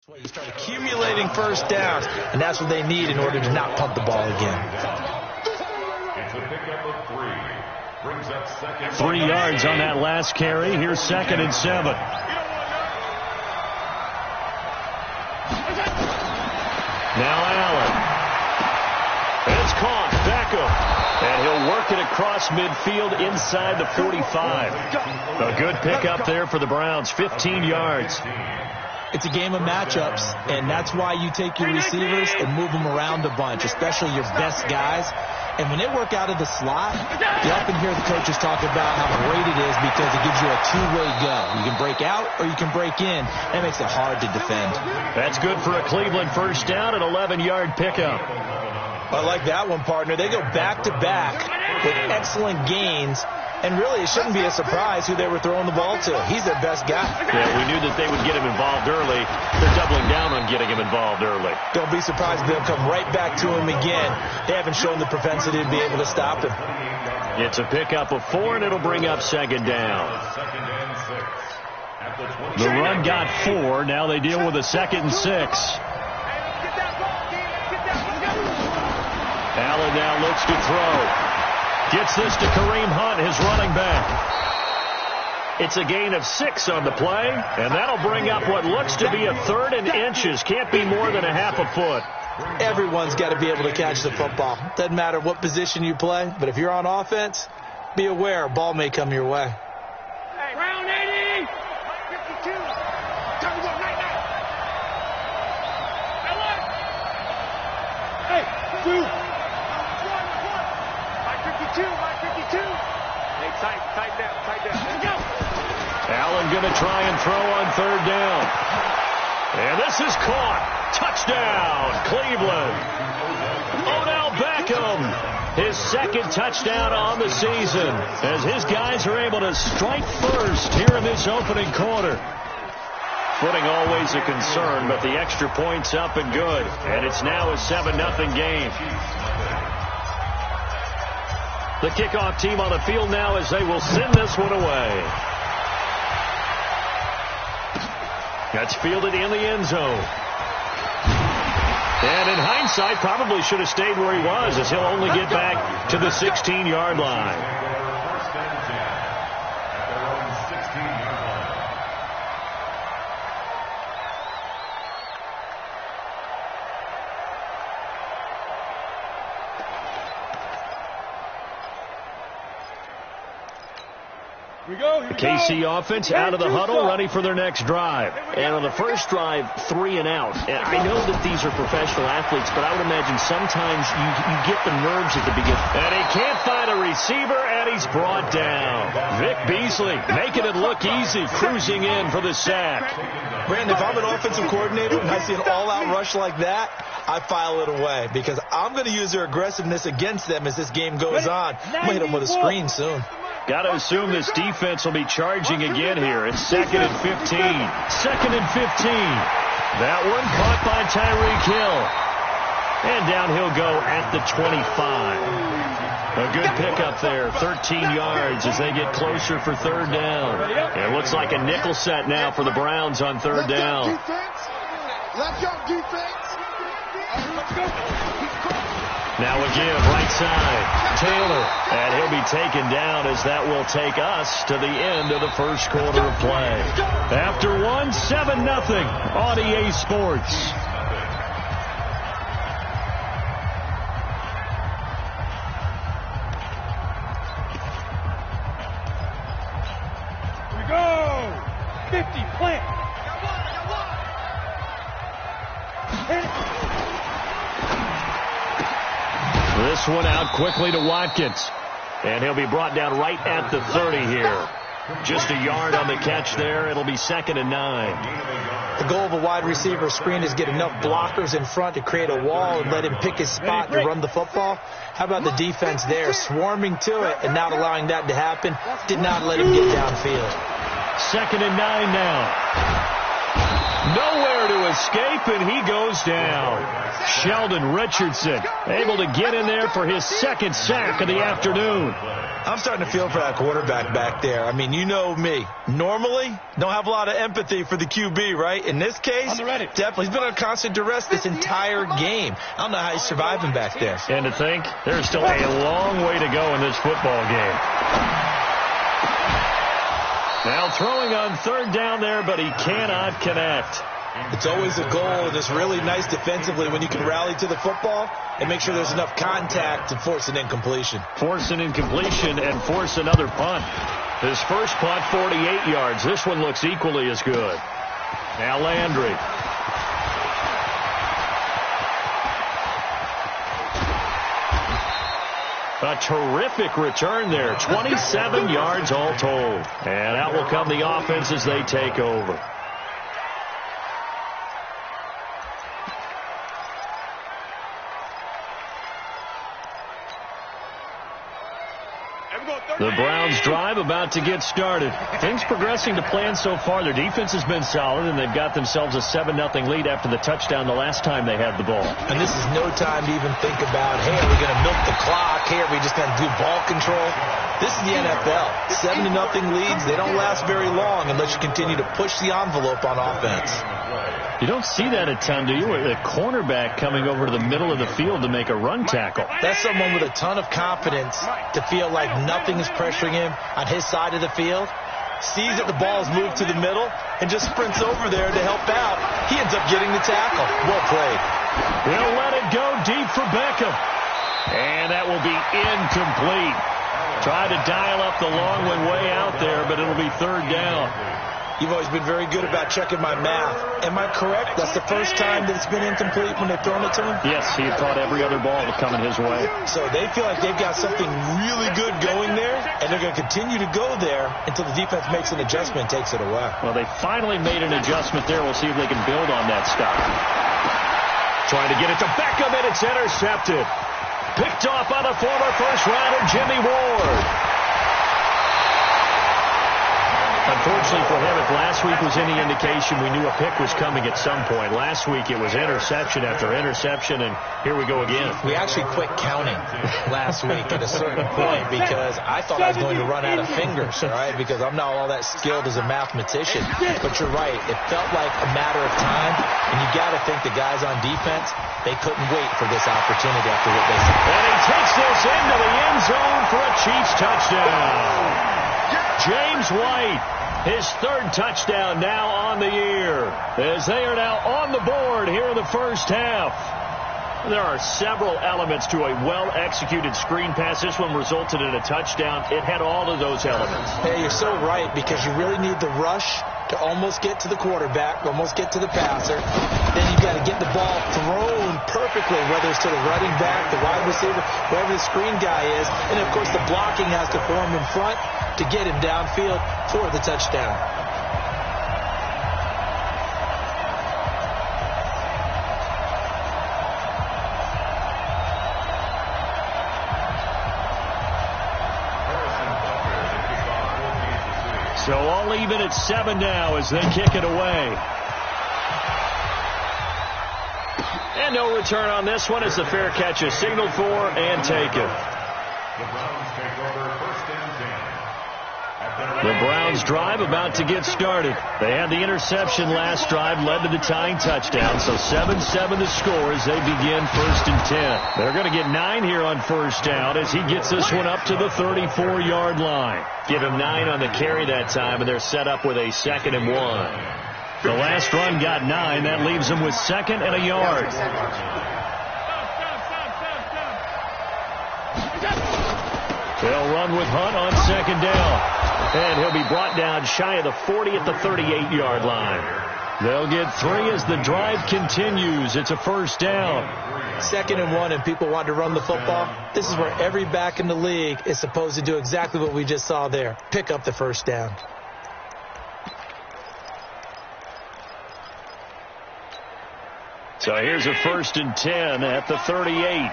You start accumulating first downs, and that's what they need in order to not punt the ball again. It's a pickup of 3. Brings up second. 3 yards on that last carry. Here's 2nd and 7. Now Allen. It's caught. Beckham. And he'll work it across midfield inside the 45. A good pickup there for the Browns. 15 yards. It's a game of matchups, and that's why you take your receivers and move them around a bunch, especially your best guys. And when they work out of the slot, you often hear the coaches talk about how great it is because it gives you a two-way go. You can break out or you can break in. That makes it hard to defend. That's good for a Cleveland first down, an 11-yard pickup. I like that one, partner. They go back-to-back with excellent gains. And really, it shouldn't be a surprise who they were throwing the ball to. He's their best guy. Yeah, we knew that they would get him involved early. They're doubling down on getting him involved early. Don't be surprised if they'll come right back to him again. They haven't shown the propensity to be able to stop him. It's a pickup of 4, and it'll bring up 2nd down. The run got 4. Now they deal with a 2nd and 6. Allen now looks to throw. Gets this to Kareem Hunt, his running back. It's a gain of 6 on the play, and that'll bring up what looks to be a 3rd and inches. Can't be more than a half a foot. Everyone's got to be able to catch the football. Doesn't matter what position you play, but if you're on offense, be aware a ball may come your way. Hey, round 80! 52! Talk about right now! Hey, 2! 52, by 52. Hey, tight down. Let's go. Allen going to try and throw on 3rd down. And this is caught. Touchdown, Cleveland. Odell Beckham, his 2nd touchdown on the season, as his guys are able to strike first here in this opening quarter. Footing always a concern, but the extra point's up and good. And it's now a 7-0 game. The kickoff team on the field now as they will send this one away. That's fielded in the end zone. And in hindsight, probably should have stayed where he was, as he'll only get back to the 16-yard line. The KC offense out of the huddle, ready for their next drive. And on the first drive, 3 and out. And I know that these are professional athletes, but I would imagine sometimes you get the nerves at the beginning. And he can't find a receiver, and he's brought down. Vic Beasley making it look easy, cruising in for the sack. Brandon, if I'm an offensive coordinator and I see an all-out rush like that, I file it away because I'm going to use their aggressiveness against them as this game goes on. I'm going to hit them with a screen soon. Got to assume this defense will be charging again here. It's 2nd and 15. 2nd and 15. That one caught by Tyreek Hill. And down he'll go at the 25. A good pickup there. 13 yards as they get closer for 3rd down. It looks like a nickel set now for the Browns on 3rd down. Let's go, defense. Let's go. Now a give, right side, Taylor, and he'll be taken down as that will take us to the end of the first quarter of play. After 7-0 on EA Sports. Here we go. 50, plant. Hit it. This one out quickly to Watkins. And he'll be brought down right at the 30 here. Just a yard on the catch there. It'll be 2nd and 9. The goal of a wide receiver screen is get enough blockers in front to create a wall and let him pick his spot to run the football. How about the defense there, swarming to it and not allowing that to happen? Did not let him get downfield. 2nd and 9 now. Nowhere to escape, and he goes down. Sheldon Richardson able to get in there for his second sack of the afternoon. I'm starting to feel for that quarterback back there. I mean, you know me. Normally, don't have a lot of empathy for the QB, right? In this case, definitely. He's been on constant duress this entire game. I don't know how he's surviving back there. And to think, there's still a long way to go in this football game. Now throwing on third down there, but he cannot connect. It's always a goal, and it's really nice defensively when you can rally to the football and make sure there's enough contact to force an incompletion. Force an incompletion and force another punt. His first punt, 48 yards. This one looks equally as good. Now Landry. A terrific return there. 27 yards all told. And out will come the offense as they take over. The Browns drive about to get started. Things progressing to plan so far. Their defense has been solid, and they've got themselves a 7-0 lead after the touchdown the last time they had the ball. And this is no time to even think about, hey, are we going to milk the clock? Hey, are we just going to do ball control? This is the NFL. 7-0 leads. They don't last very long unless you continue to push the envelope on offense. You don't see that a ton, do you? A cornerback coming over to the middle of the field to make a run tackle. That's someone with a ton of confidence to feel like nothing is pressuring him on his side of the field. Sees that the ball is moved to the middle and just sprints over there to help out. He ends up getting the tackle. Well played. They'll let it go deep for Beckham. And that will be incomplete. Tried to dial up the long one way out there, but it'll be third down. You've always been very good about checking my math. Am I correct? That's the first time that it's been incomplete when they've thrown it to him? Yes, he had caught every other ball coming his way. So they feel like they've got something really good going there, and they're going to continue to go there until the defense makes an adjustment and takes it away. Well, they finally made an adjustment there. We'll see if they can build on that stop. Trying to get it to Beckham, and it's intercepted. Picked off by the former first-rounder Jimmy Ward. Unfortunately for him, if last week was any indication, we knew a pick was coming at some point. Last week it was interception after interception, and here we go again. We actually quit counting last week at a certain point because I thought I was going to run out of fingers, all right, because I'm not all that skilled as a mathematician. But you're right. It felt like a matter of time, and you got to think the guys on defense, they couldn't wait for this opportunity after what they saw. And he takes this into the end zone for a Chiefs touchdown. James White, his third touchdown now on the year, as they are now on the board here in the first half. There are several elements to a well-executed screen pass. This one resulted in a touchdown. It had all of those elements. Hey, you're so right, because you really need the rush to almost get to the quarterback, almost get to the passer. Then you've got to get the ball thrown perfectly, whether it's to the running back, the wide receiver, wherever the screen guy is. And, of course, the blocking has to form in front to get him downfield for the touchdown. So all even at 7 now as they kick it away. And no return on this one as the fair catch is signaled for and taken. The Browns drive about to get started. They had the interception last drive, led to the tying touchdown. So 7-7 the score as they begin 1st and 10. They're going to get 9 here on first down as he gets this one up to the 34-yard line. Give him 9 on the carry that time, and they're set up with a 2nd and 1. The last run got 9. That leaves them with 2nd and a yard. They'll run with Hunt on 2nd down. And he'll be brought down shy of the 40 at the 38-yard line. They'll get 3 as the drive continues. It's a first down. 2nd and 1, and people want to run the football. This is where every back in the league is supposed to do exactly what we just saw there. Pick up the first down. So here's a 1st and 10 at the 38.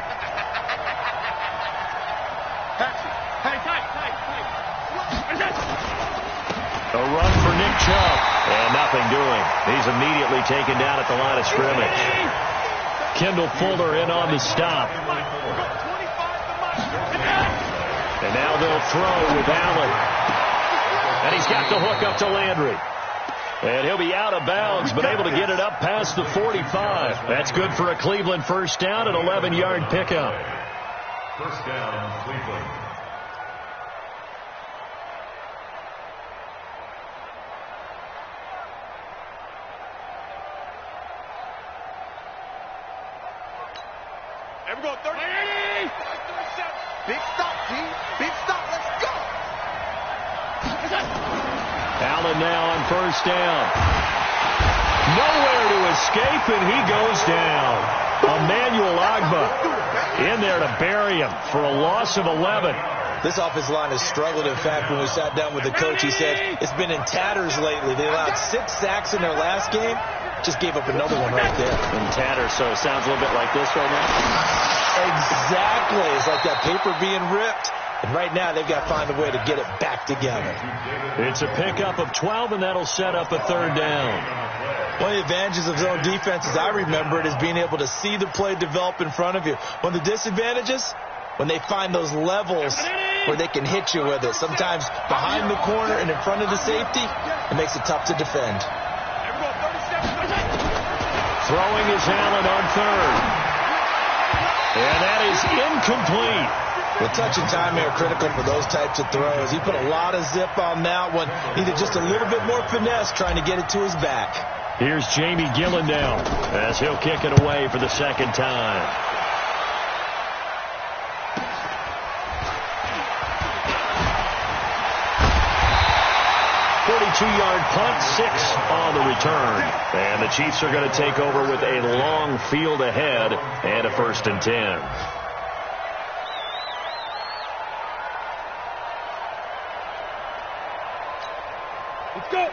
A run for Nick Chubb. And nothing doing. He's immediately taken down at the line of scrimmage. Kendall Fuller in on the stop. And now they'll throw with Allen. And he's got the hook up to Landry. And he'll be out of bounds, but able to get it up past the 45. That's good for a Cleveland first down, an 11-yard pickup. First down, Cleveland. There we go, 30. Big stop, G. Big stop. Let's go. Allen now on first down. Nowhere to escape, and he goes down. Emmanuel Ogbah in there to bury him for a loss of 11. This offensive line has struggled. In fact, when we sat down with the coach, he said it's been in tatters lately. They allowed 6 sacks in their last game. Just gave up another one right there. In tatters, so it sounds a little bit like this right now. Exactly. It's like that paper being ripped. And right now, they've got to find a way to get it back together. It's a pickup of 12, and that'll set up a third down. One of the advantages of zone defense, as I remember it, is being able to see the play develop in front of you. One of the disadvantages, when they find those levels where they can hit you with it. Sometimes behind the corner and in front of the safety, it makes it tough to defend. Throwing is Allen on third. And that is incomplete. The touch and timing are critical for those types of throws. He put a lot of zip on that one. Needed just a little bit more finesse trying to get it to his back. Here's Jamie Gillen now as he'll kick it away for the second time. Two-yard punt, 6 on the return. And the Chiefs are going to take over with a long field ahead and a 1st and 10.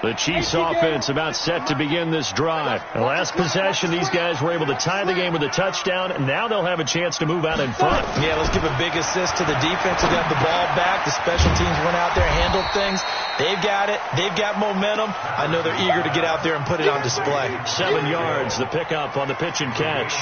The Chiefs offense about set to begin this drive. The last possession, these guys were able to tie the game with a touchdown, and now they'll have a chance to move out in front. Yeah, let's give a big assist to the defense who got the ball back. The special teams went out there, handled things. They've got it. They've got momentum. I know they're eager to get out there and put it on display. 7 yards, the pickup on the pitch and catch.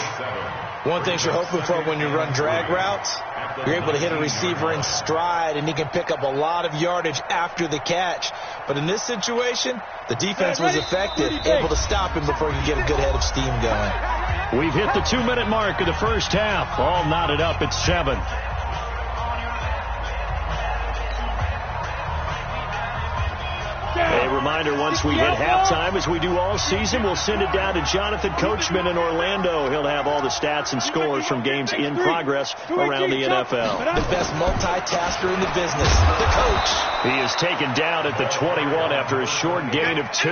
One thing you're hoping for when you run drag routes, you're able to hit a receiver in stride, and he can pick up a lot of yardage after the catch. But in this situation, the defense was effective, able to stop him before he could get a good head of steam going. We've hit the 2-minute mark of the first half. All knotted up at 7. A reminder, once we hit halftime, as we do all season, we'll send it down to Jonathan Coachman in Orlando. He'll have all the stats and scores from games in progress around the NFL. The best multitasker in the business, the coach. He is taken down at the 21 after a short gain of 2.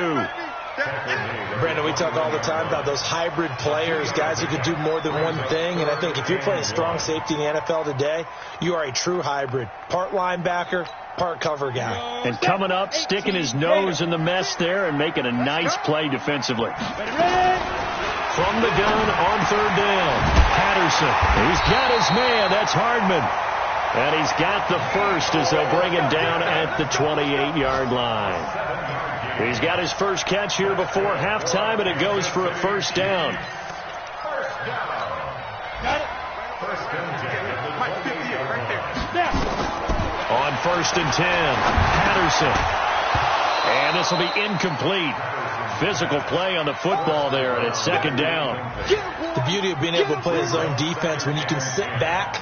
Brandon, we talk all the time about those hybrid players, guys who could do more than one thing. And I think if you're playing strong safety in the NFL today, you are a true hybrid. Part linebacker, part cover guy. And coming up, sticking his nose in the mess there and making a nice play defensively. From the gun on third down, Patterson. He's got his man. That's Hardman. And he's got the first as they'll bring him down at the 28-yard line. He's got his first catch here before halftime, and it goes for a first down. On 1st and 10, Patterson. And this will be incomplete. Physical play on the football there, and it's 2nd down. The beauty of being able to play his own defense, when you can sit back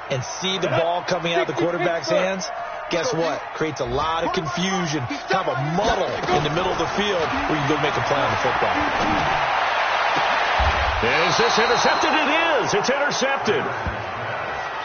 and see the ball coming out of the quarterback's hands, guess what? Creates a lot of confusion, kind of a muddle in the middle of the field where you go make a play on the football. Is this intercepted? It is. It's intercepted.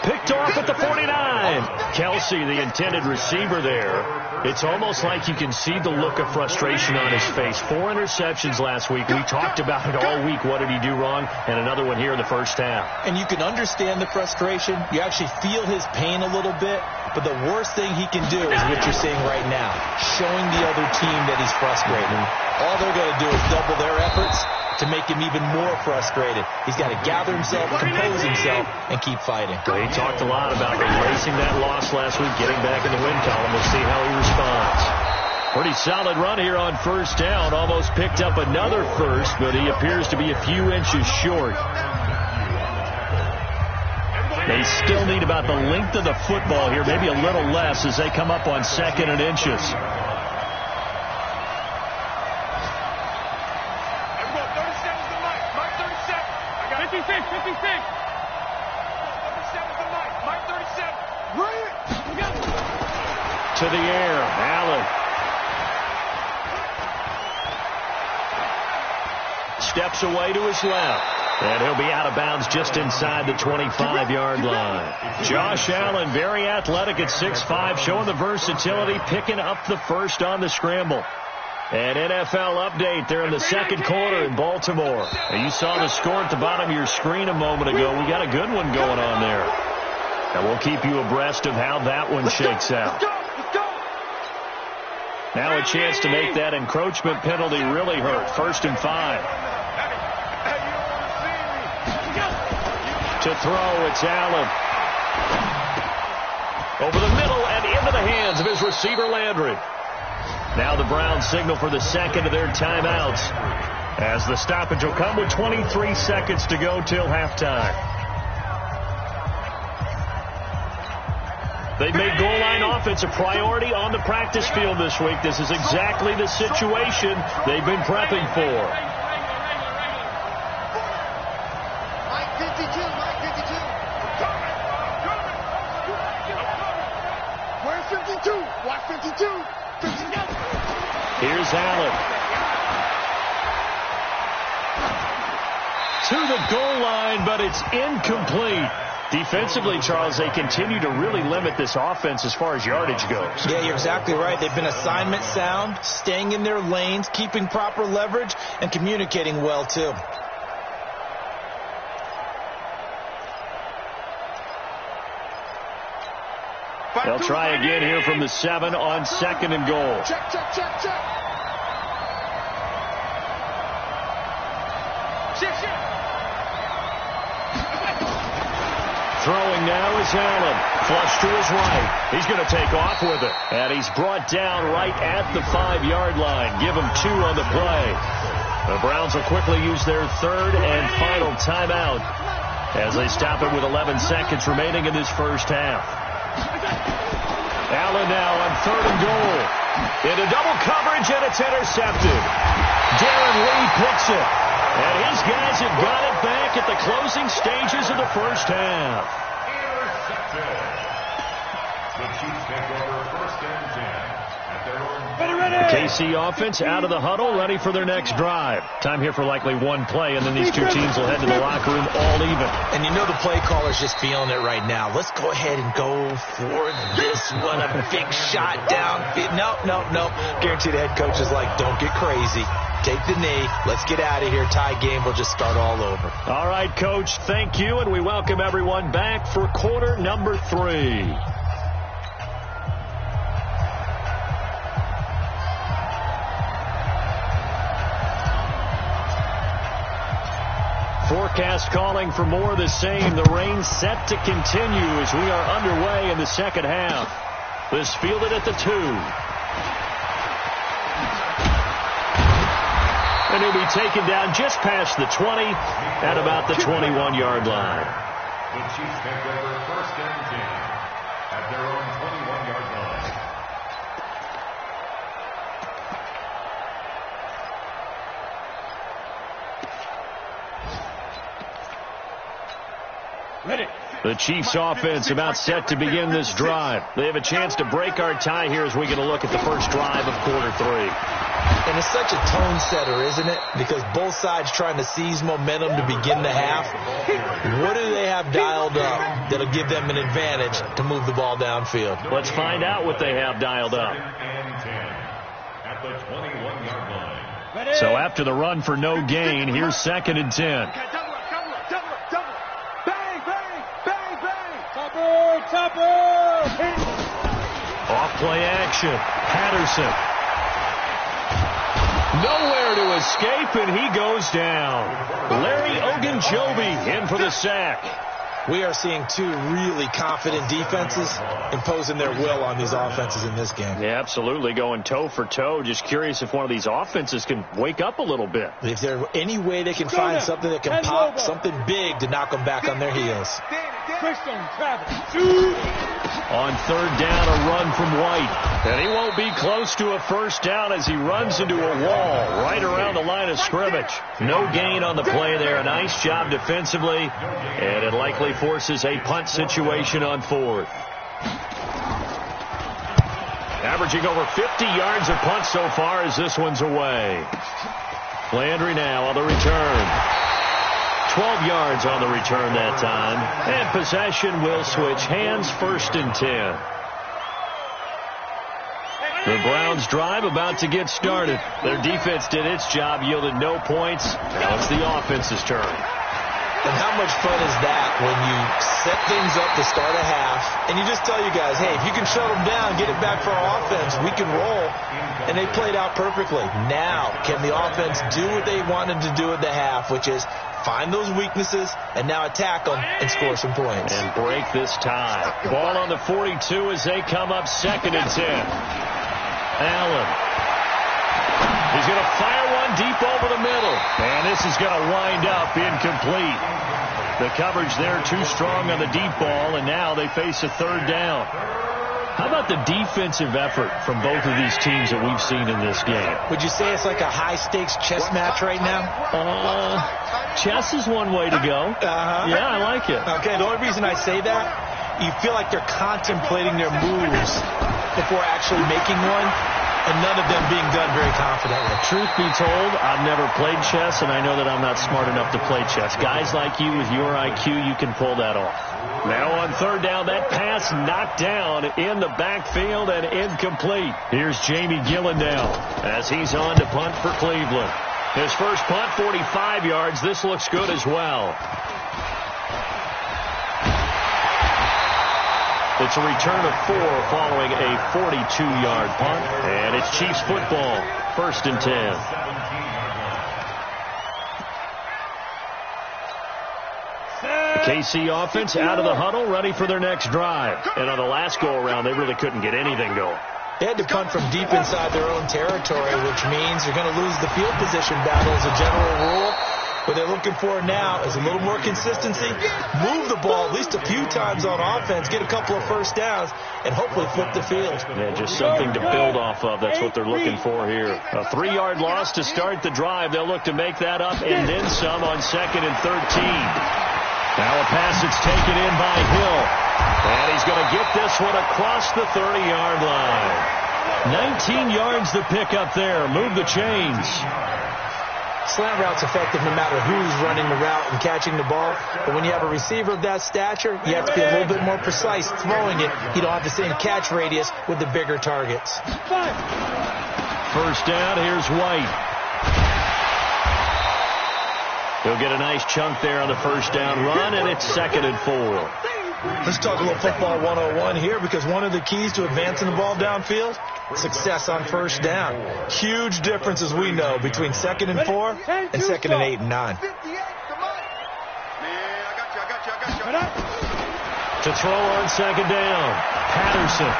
Picked off at the 49. Kelsey, the intended receiver there. It's almost like you can see the look of frustration on his face. 4 interceptions last week. We talked about it all week. What did he do wrong? And another one here in the first half. And you can understand the frustration. You actually feel his pain a little bit. But the worst thing he can do is what you're seeing right now, showing the other team that he's frustrated. All they're going to do is double their efforts to make him even more frustrated. He's got to gather himself, compose himself, and keep fighting. He talked a lot about erasing that loss last week, getting back in the win column. We'll see how he responds. Pretty solid run here on first down. Almost picked up another first, but he appears to be a few inches short. They still need about the length of the football here, maybe a little less as they come up on 2nd and inches. To the air, Allen. Steps away to his left. And he'll be out of bounds just inside the 25-yard line. Josh Allen, very athletic at 6'5", showing the versatility, picking up the first on the scramble. An NFL update there in the second quarter in Baltimore. And you saw the score at the bottom of your screen a moment ago. We got a good one going on there. And we'll keep you abreast of how that one shakes out. Now a chance to make that encroachment penalty really hurt. 1st and 5. To throw, it's Allen. Over the middle and into the hands of his receiver, Landry. Now the Browns signal for the second of their timeouts, as the stoppage will come with 23 seconds to go till halftime. They've made goal line offense a priority on the practice field this week. This is exactly the situation they've been prepping for. Where's 52? Watch 52. Here's Allen. To the goal line, but it's incomplete. Defensively, Charles, they continue to really limit this offense as far as yardage goes. Yeah, you're exactly right. They've been assignment sound, staying in their lanes, keeping proper leverage, and communicating well, too. They'll try again here from the 7 on 2nd and goal. Check, check, check, check. Check, check. Throwing now is Allen. Flush to his right. He's going to take off with it. And he's brought down right at the 5-yard line. Give him 2 on the play. The Browns will quickly use their 3rd and final timeout as they stop it with 11 seconds remaining in this first half. Allen now on 3rd and goal. Into double coverage, and it's intercepted. Darren Lee picks it. And his guys have got it back at the closing stages of the first half. Intercepted. The Chiefs take over 1st and 10 at their own. The KC offense out of the huddle, ready for their next drive. Time here for likely one play, and then these two teams will head to the locker room all even. And you know the play caller's just feeling it right now. Let's go ahead and go for this one. A big shot down. No. Guarantee the head coach is like, don't get crazy. Take the knee. Let's get out of here. Tie game. We'll just start all over. All right, Coach. Thank you, and we welcome everyone back for quarter number 3. Forecast calling for more of the same. The rain set to continue as we are underway in the second half. This fielded at the 2. And he'll be taken down just past the 20 at about the 21-yard line. The Chiefs take over 1st and 10 at their own 21-yard line. The Chiefs offense about set to begin this drive. They have a chance to break our tie here as we get a look at the first drive of quarter 3. And it's such a tone setter, isn't it? Because both sides trying to seize momentum to begin the half. What do they have dialed up that'll give them an advantage to move the ball downfield? Let's find out what they have dialed up. 2nd and 10 at the 21-yard line. So after the run for no gain, here's 2nd and 10. Off play action. Patterson. Nowhere to escape, and he goes down. Larry Ogunjobi in for the sack. We are seeing two really confident defenses imposing their will on these offenses in this game. Yeah, absolutely, going toe for toe. Just curious if one of these offenses can wake up a little bit. If there's any way they can find something that can pop, something big to knock them back on their heels. On third down, a run from White. And he won't be close to a first down as he runs into a wall right around the line of scrimmage. No gain on the play there. A nice job defensively. And it likely forces a punt situation on fourth. Averaging over 50 yards of punt so far as this one's away. Landry now on the return. 12 yards on the return that time. And possession will switch hands, 1st and 10. The Browns drive about to get started. Their defense did its job, yielded no points. Now it's the offense's turn. And how much fun is that when you set things up to start a half and you just tell you guys, hey, if you can shut them down, get it back for our offense, we can roll. And they played out perfectly. Now, can the offense do what they wanted to do at the half, which is find those weaknesses and now attack them and score some points. And break this tie. Ball on the 42 as they come up 2nd and 10. Allen. He's going to fire one deep over the middle. And this is going to wind up incomplete. The coverage there too strong on the deep ball, and now they face a 3rd down. How about the defensive effort from both of these teams that we've seen in this game? Would you say it's like a high-stakes chess match right now? Chess is one way to go. Yeah, I like it. Okay, the only reason I say that, you feel like they're contemplating their moves before actually making one, and none of them being done very confidently. Truth be told, I've never played chess, and I know that I'm not smart enough to play chess. Guys like you with your IQ, you can pull that off. Now on 3rd down, that pass knocked down in the backfield and incomplete. Here's Jamie Gillen now as he's on to punt for Cleveland. His first punt, 45 yards. This looks good as well. It's a return of 4 following a 42-yard punt. And it's Chiefs football, 1st and 10. KC offense out of the huddle, ready for their next drive. And on the last go-around, they really couldn't get anything going. They had to punt from deep inside their own territory, which means you're going to lose the field position battle as a general rule. What they're looking for now is a little more consistency, move the ball at least a few times on offense, get a couple of first downs, and hopefully flip the field. Yeah, just something to build off of. That's what they're looking for here. A 3-yard loss to start the drive. They'll look to make that up and then some on 2nd and 13. Now a pass that's taken in by Hill. And he's going to get this one across the 30-yard line. 19 yards to pick up there. Move the chains. Slant route's effective no matter who's running the route and catching the ball. But when you have a receiver of that stature, you have to be a little bit more precise throwing it. You don't have the same catch radius with the bigger targets. First down, here's White. He'll get a nice chunk there on the first down run, and it's 2nd and 4. Let's talk a little football 101 here, because one of the keys to advancing the ball downfield, success on first down. Huge difference, as we know, between 2nd and 4 and 2nd and 8 and 9. To throw on 2nd down, Patterson.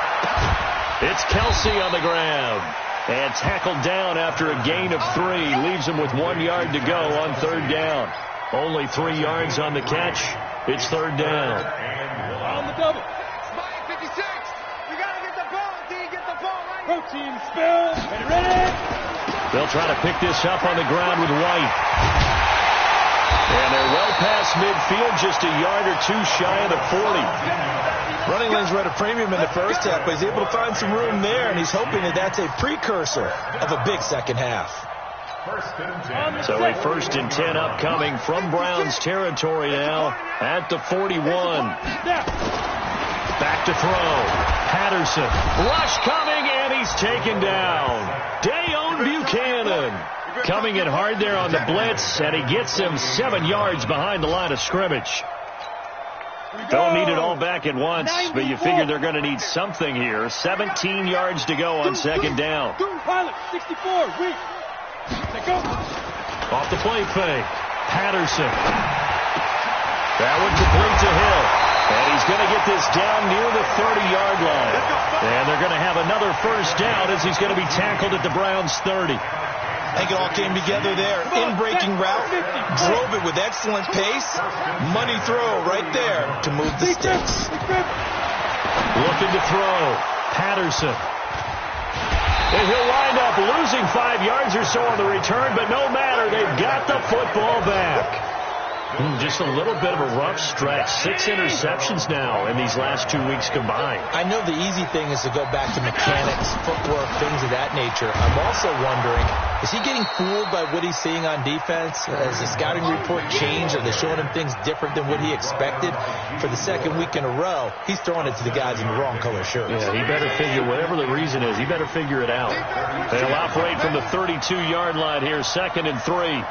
It's Kelsey on the grab. And tackled down after a gain of 3. Leaves him with 1 yard to go on 3rd down. Only 3 yards on the catch. It's 3rd down. On the double. Spike 56. You got to get the ball. D, get the ball right. Protein spill. Ready? They'll try to pick this up on the ground with White. And they're well past midfield, just a yard or two shy of the 40. Running lanes were at a premium in the first half, but he's able to find some room there, and he's hoping that that's a precursor of a big second half. So a 1st and 10 upcoming from Browns territory now at the 41. Back to throw. Patterson. Rush coming, and he's taken down. Dayon Buchanan coming in hard there on the blitz, and he gets him 7 yards behind the line of scrimmage. Don't need it all back at once, but you figure they're going to need something here. 17 yards to go on 2nd down. Off the play fake. Patterson. That one complete to Hill. And he's going to get this down near the 30-yard line. And they're going to have another first down as he's going to be tackled at the Browns' 30. I think it all came together there. In-breaking route, drove it with excellent pace. Money throw right there to move the sticks. Looking to throw. Patterson. And he'll wind up losing 5 yards or so on the return, but no matter, they've got the football back. Just a little bit of a rough stretch. 6 interceptions now in these last 2 weeks combined. I know the easy thing is to go back to mechanics, footwork, things of that nature. I'm also wondering, is he getting fooled by what he's seeing on defense? Has the scouting report changed? Are they showing him things different than what he expected? For the second week in a row, he's throwing it to the guys in the wrong color shirts. Yeah, he better figure, whatever the reason is, he better figure it out. They'll operate from the 32-yard line here, 2nd and 3.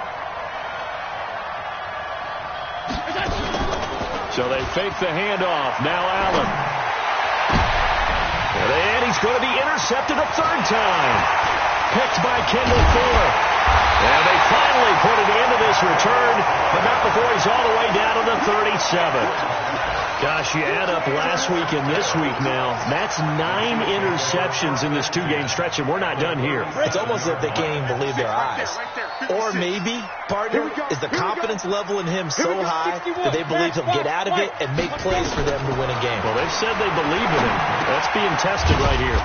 So they fake the handoff. Now Allen. And he's going to be intercepted a 3rd time. Picked by Kendall Fuller. And they finally put an end to this return, but not before he's all the way down to the 37. Gosh, you add up last week and this week now, that's 9 interceptions in this 2-game stretch, and we're not done here. It's almost like they can't even believe their eyes. Or maybe, partner, is the confidence level in him so high that they believe he'll get out of it and make plays for them to win a game. Well, they've said they believe in him. That's being tested right here.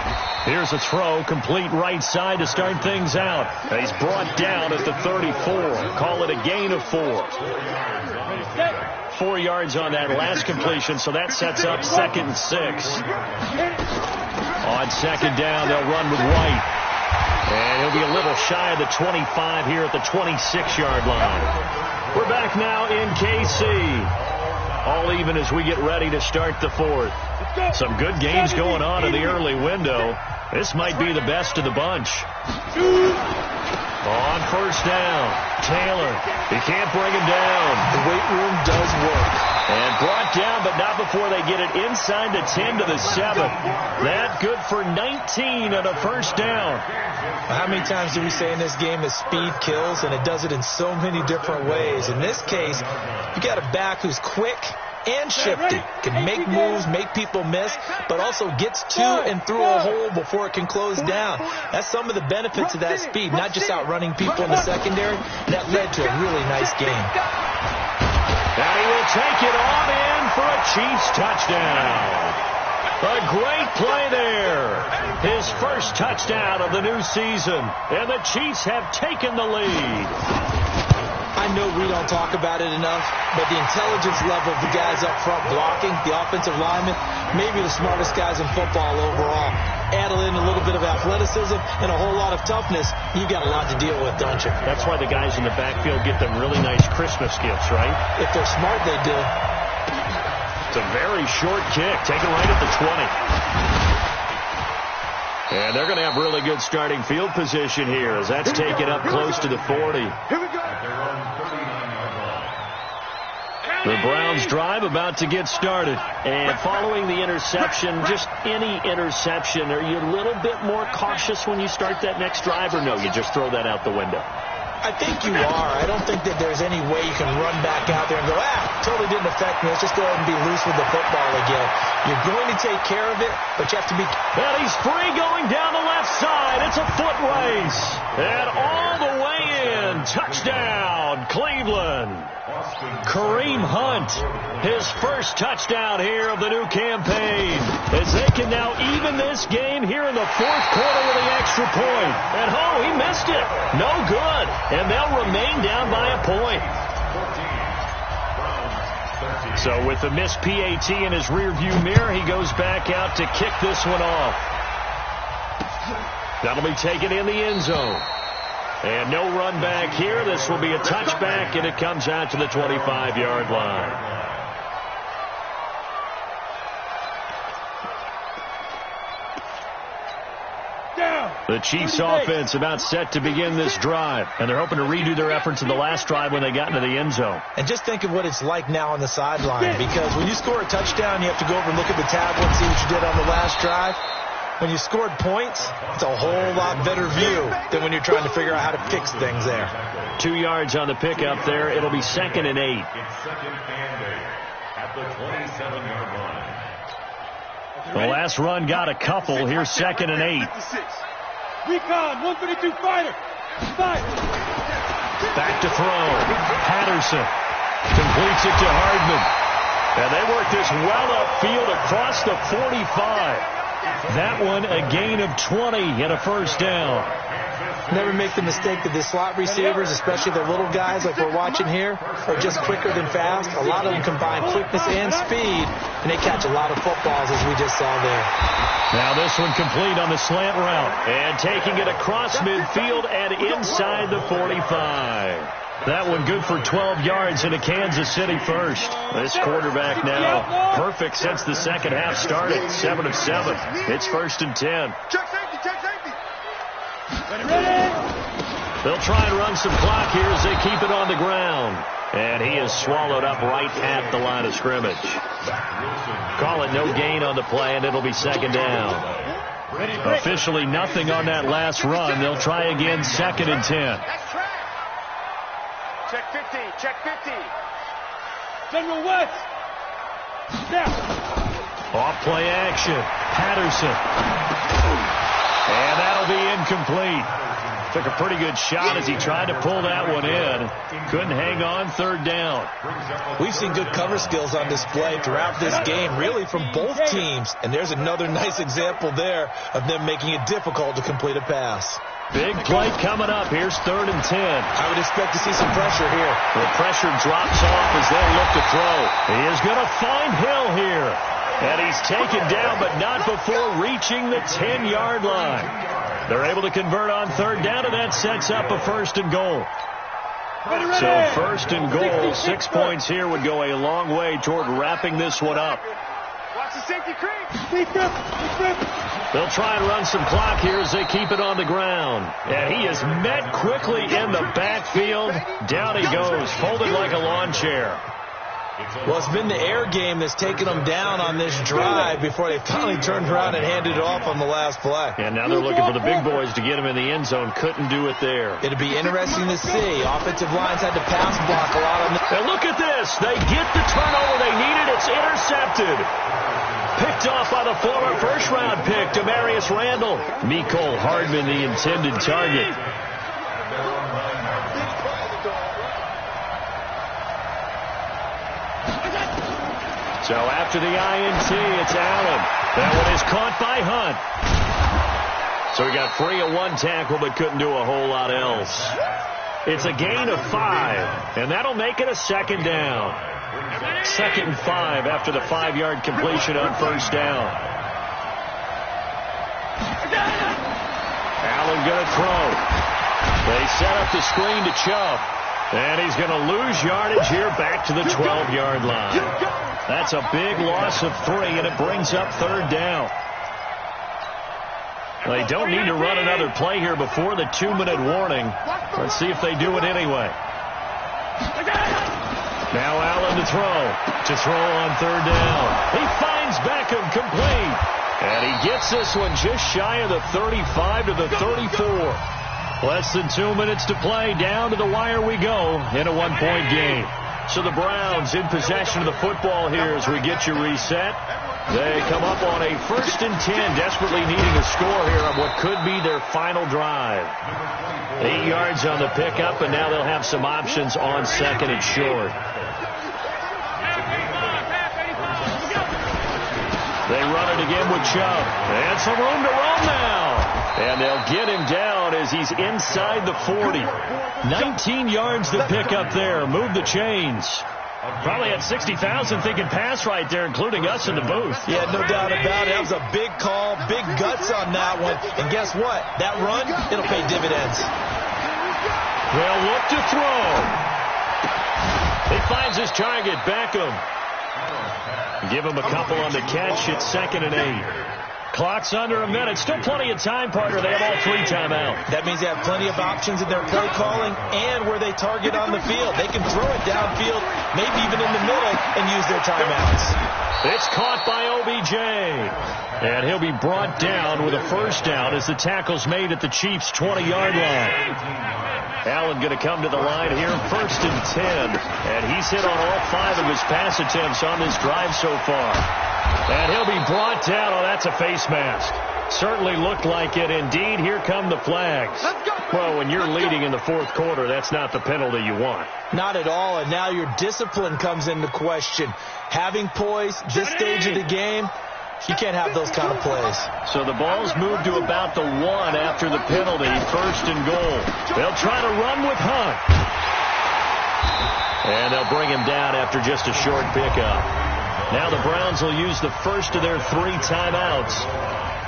Here's a throw, complete right side to start things out. And he's brought down at the 34. Call it a gain of 4. 4 yards on that last completion, so that sets up 2nd and 6. On 2nd down, they'll run with White. And he'll be a little shy of the 25 here at the 26-yard line. We're back now in KC. All even as we get ready to start the 4th. Some good games going on in the early window. This might be the best of the bunch. On 1st down, Taylor. He can't bring him down. The weight room does work. And brought down, but not before they get it inside the 10 to the 7. That good for 19 on a 1st down. How many times do we say in this game that speed kills, and it does it in so many different ways? In this case, you got a back who's quick and shifty, can make moves, make people miss, but also gets to and through a hole before it can close down. That's some of the benefits of that speed, not just outrunning people in the secondary. That led to a really nice game. And he will take it on in for a Chiefs touchdown. A great play there. His first touchdown of the new season, and the Chiefs have taken the lead. I know we don't talk about it enough, but the intelligence level of the guys up front blocking, the offensive linemen, maybe the smartest guys in football overall. Add in a little bit of athleticism and a whole lot of toughness, you got a lot to deal with, don't you? That's why the guys in the backfield get them really nice Christmas gifts, right? If they're smart, they do. It's a very short kick, taken right at the 20. And they're going to have really good starting field position here as that's taken up close to the 40. Here we go. The Browns drive about to get started. And following the interception, just any interception, are you a little bit more cautious when you start that next drive, or no, you just throw that out the window? I think you are. I don't think that there's any way you can run back out there and go, totally didn't affect me. Let's just go ahead and be loose with the football again. You're going to take care of it, but you have to be... And he's free going down the left side. It's a foot race. And all the way in. Touchdown, Cleveland. Kareem Hunt, his first touchdown here of the new campaign, as they can now even this game here in the 4th quarter with the extra point. And he missed it. No good. And they'll remain down by a point. So with the missed PAT in his rearview mirror, he goes back out to kick this one off. That'll be taken in the end zone. And no run back here. This will be a touchback, and it comes out to the 25-yard line. The Chiefs offense about set to begin this drive, and they're hoping to redo their efforts in the last drive when they got into the end zone. And just think of what it's like now on the sideline, because when you score a touchdown, you have to go over and look at the tablet and see what you did on the last drive. When you scored points, it's a whole lot better view than when you're trying to figure out how to fix things there. 2 yards on the pickup there. It'll be 2nd and 8. It's second and 8 at the 27-yard line. The last run got a couple. Here's 2nd and 8. Recon, 132 fighter. Fight. Back to throw. Patterson completes it to Hardman. And they work this well upfield across the 45. That one a gain of 20 and a first down. Never make the mistake that the slot receivers, especially the little guys like we're watching here, are just quicker than fast. A lot of them combine quickness and speed, and they catch a lot of footballs, as we just saw there. Now this one complete on the slant route. And taking it across midfield and inside the 45. That one good for 12 yards into Kansas City first. This quarterback now perfect since the second half started. 7 of 7. It's 1st and 10. Check safety, check safety. Ready. They'll try and run some clock here as they keep it on the ground. And he is swallowed up right at the line of scrimmage. Call it no gain on the play, and it'll be 2nd down. Officially nothing on that last run. They'll try again 2nd and 10. Check 50, check 50. General West. Snap. Off play action. Patterson. And that'll be incomplete. Took a pretty good shot as he tried to pull that one in. Couldn't hang on. 3rd down. We've seen good cover skills on display throughout this game, really from both teams. And there's another nice example there of them making it difficult to complete a pass. Big play coming up. Here's 3rd and 10. I would expect to see some pressure here. The pressure drops off as they look to throw. He is going to find Hill here. And he's taken down, but not before reaching the 10-yard line. They're able to convert on 3rd down, and that sets up a 1st and goal. So 1st and goal, 6 points here would go a long way toward wrapping this one up. Watch the safety creep. They'll try and run some clock here as they keep it on the ground. And he is met quickly in the backfield. Down he goes, folded like a lawn chair. Well, it's been the air game that's taken them down on this drive before they finally turned around and handed it off on the last play. And now they're looking for the big boys to get him in the end zone. Couldn't do it there. It'll be interesting to see. Offensive lines had to pass block a lot on this. And look at this. They get the turnover they needed. It's intercepted. Picked off by the former first-round pick, Demarius Randall. Mecole Hardman, the intended target. So after the INT, it's Allen. That one is caught by Hunt. So he got free of one tackle, but couldn't do a whole lot else. It's a gain of 5, and that'll make it a 2nd down. 2nd and 5 after the 5-yard completion on 1st down. Allen going to throw. They set up the screen to Chubb. And he's going to lose yardage here back to the 12-yard line. That's a big loss of 3, and it brings up 3rd down. They don't need to run another play here before the 2-minute warning. Let's see if they do it anyway. Now Allen to throw on 3rd down. He finds Beckham complete. And he gets this one just shy of the 35 to the 34. Less than 2 minutes to play. Down to the wire we go in a 1-point game. So the Browns in possession of the football here as we get you reset. They come up on a 1st and 10, desperately needing a score here on what could be their final drive. 8 yards on the pickup, and now they'll have some options on 2nd and short. They run it again with Chubb. And some room to roam now. And they'll get him down as he's inside the 40. 19 yards to pick up there. Move the chains. Probably had 60,000 thinking pass right there, including us in the booth. Yeah, no doubt about it. That was a big call, big guts on that one. And guess what? That run, it'll pay dividends. They'll look to throw. He finds his target, Beckham. Give him a couple on the catch. It's 2nd and 8. Clock's under a minute. Still plenty of time, partner. They have all 3 timeouts. That means they have plenty of options in their play calling and where they target on the field. They can throw it downfield, maybe even in the middle, and use their timeouts. It's caught by OBJ. And he'll be brought down with a first down as the tackle's made at the Chiefs' 20-yard line. Allen going to come to the line here, 1st and 10. And he's hit on all 5 of his pass attempts on this drive so far. And he'll be brought down. Oh, that's a face mask. Certainly looked like it. Indeed, here come the flags. Well, when you're leading in the 4th quarter, that's not the penalty you want. Not at all, and now your discipline comes into question. Having poise, this stage of the game, you can't have those kind of plays. So the ball's moved to about the 1 after the penalty, 1st and goal. They'll try to run with Hunt. And they'll bring him down after just a short pickup. Now the Browns will use the first of their 3 timeouts,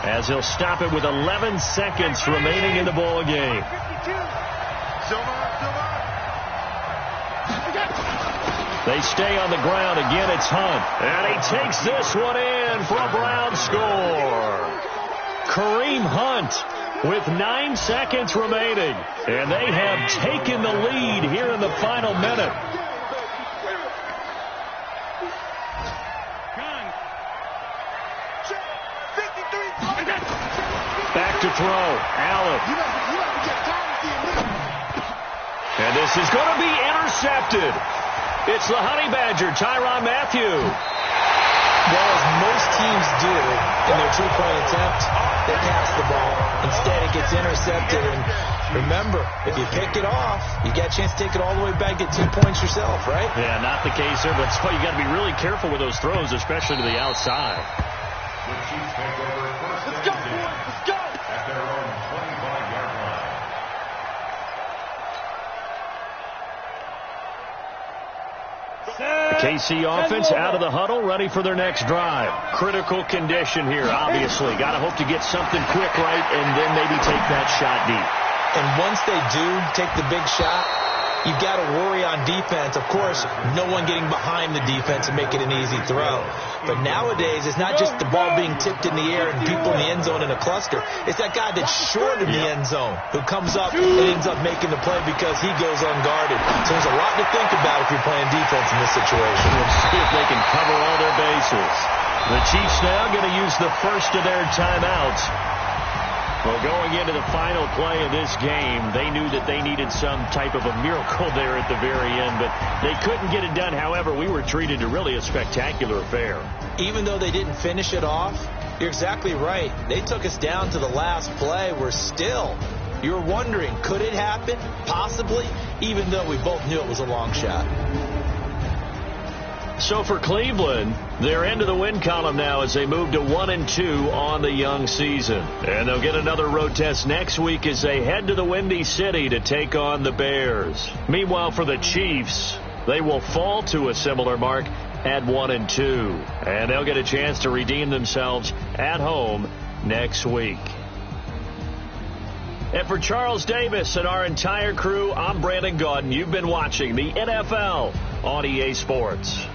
as he'll stop it with 11 seconds remaining in the ball game. They stay on the ground. Again, it's Hunt. And he takes this one in for a Brown score. Kareem Hunt with 9 seconds remaining. And they have taken the lead here in the final minute. Back to throw. Allen. And this is going to be intercepted. It's the Honey Badger, Tyrann Mathieu. Well, as most teams do in their two-point attempt, they pass the ball. Instead, it gets intercepted. And remember, if you pick it off, you get a chance to take it all the way back, get 2 points yourself, right? Yeah, not the case there, but you got to be really careful with those throws, especially to the outside. The Chiefs take over first and 10 at their own 25-yard line. The KC offense out of the huddle, ready for their next drive. Critical condition here, obviously. Got to hope to get something quick right and then maybe take that shot deep. And once they do take the big shot, you've got to worry on defense. Of course, no one getting behind the defense and make it an easy throw. But nowadays, it's not just the ball being tipped in the air and people in the end zone in a cluster. It's that guy that's short of the end zone who comes up and ends up making the play because he goes unguarded. So there's a lot to think about if you're playing defense in this situation. We'll see if they can cover all their bases. The Chiefs now going to use the first of their timeouts. Well, going into the final play of this game, they knew that they needed some type of a miracle there at the very end, but they couldn't get it done. However, we were treated to really a spectacular affair. Even though they didn't finish it off, you're exactly right. They took us down to the last play. You're wondering, could it happen? Possibly, even though we both knew it was a long shot. So for Cleveland, they're into the win column now as they move to 1-2 on the young season. And they'll get another road test next week as they head to the Windy City to take on the Bears. Meanwhile, for the Chiefs, they will fall to a similar mark at 1-2. And they'll get a chance to redeem themselves at home next week. And for Charles Davis and our entire crew, I'm Brandon Gaudin. You've been watching the NFL on EA Sports.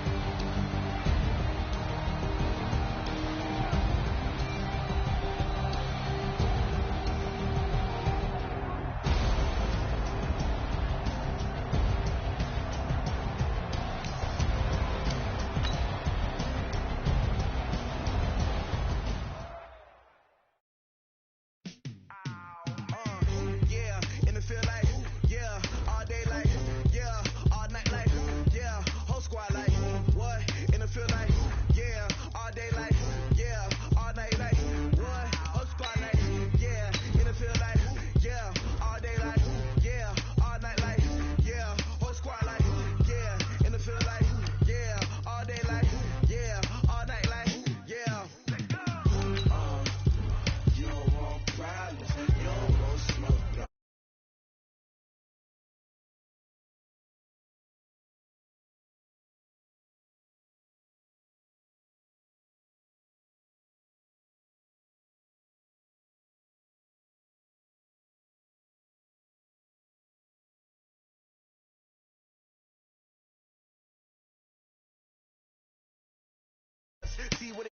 See what